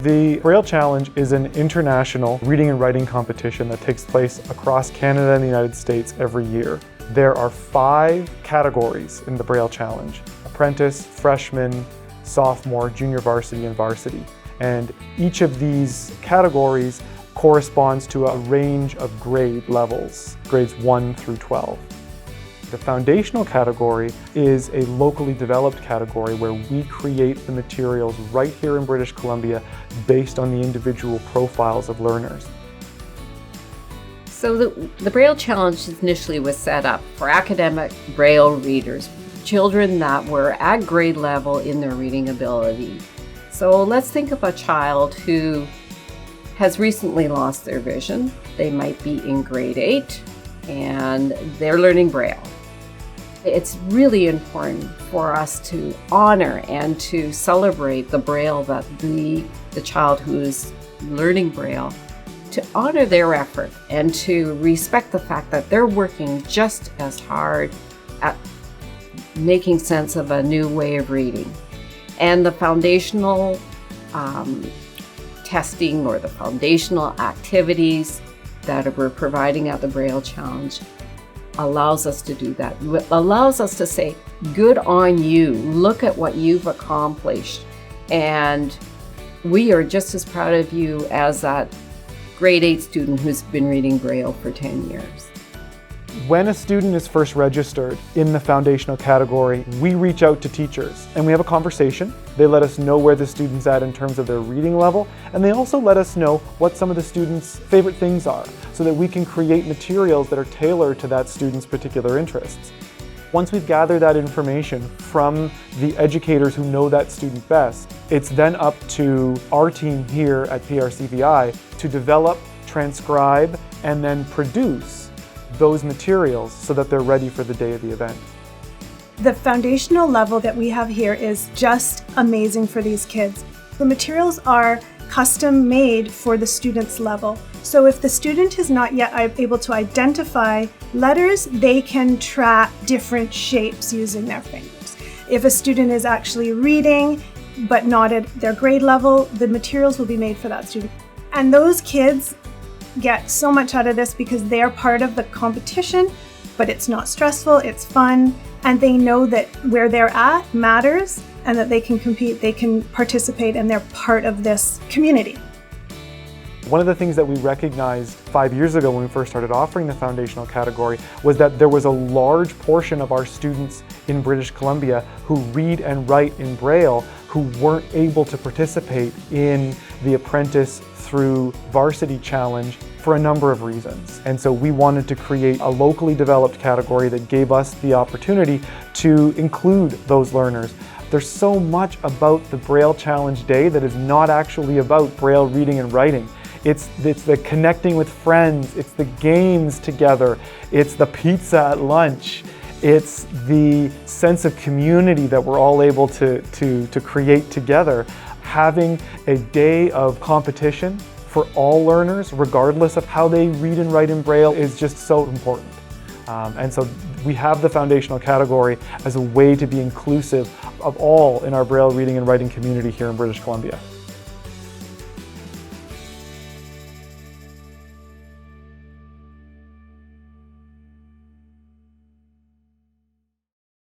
The Braille Challenge is an international reading and writing competition that takes place across Canada and the United States every year. There are 5 categories in the Braille Challenge: apprentice, freshman, sophomore, junior varsity, and varsity. And each of these categories corresponds to a range of grade levels, grades 1 through 12. The foundational category is a locally developed category where we create the materials right here in British Columbia based on the individual profiles of learners. So the Braille Challenge initially was set up for academic Braille readers, children that were at grade level in their reading ability. So let's think of a child who has recently lost their vision. They might be in grade 8 and they're learning Braille. It's really important for us to honor and to celebrate the Braille that the child who is learning Braille, to honor their effort and to respect the fact that they're working just as hard at making sense of a new way of reading. And the foundational testing or the foundational activities that we're providing at the Braille Challenge allows us to do that. It allows us to say, good on you, look at what you've accomplished. And we are just as proud of you as that grade 8 student who's been reading Braille for 10 years. When a student is first registered in the foundational category, we reach out to teachers and we have a conversation. They let us know where the student's at in terms of their reading level, and they also let us know what some of the students' favorite things are so that we can create materials that are tailored to that student's particular interests. Once we've gathered that information from the educators who know that student best, it's then up to our team here at PRCVI to develop, transcribe, and then produce those materials so that they're ready for the day of the event. The foundational level that we have here is just amazing for these kids. The materials are custom made for the student's level. So if the student is not yet able to identify letters, they can track different shapes using their fingers. If a student is actually reading but not at their grade level, the materials will be made for that student. And those kids get so much out of this because they're part of the competition, but it's not stressful, it's fun, and they know that where they're at matters and that they can compete, they can participate, and they're part of this community. One of the things that we recognized 5 years ago when we first started offering the foundational category was that there was a large portion of our students in British Columbia who read and write in Braille who weren't able to participate in the apprentice through varsity challenge for a number of reasons. And so we wanted to create a locally developed category that gave us the opportunity to include those learners. There's so much about the Braille Challenge Day that is not actually about Braille reading and writing. It's the connecting with friends, it's the games together, it's the pizza at lunch, it's the sense of community that we're all able to create together. Having a day of competition for all learners, regardless of how they read and write in Braille, is just so important. And so we have the foundational category as a way to be inclusive of all in our Braille reading and writing community here in British Columbia.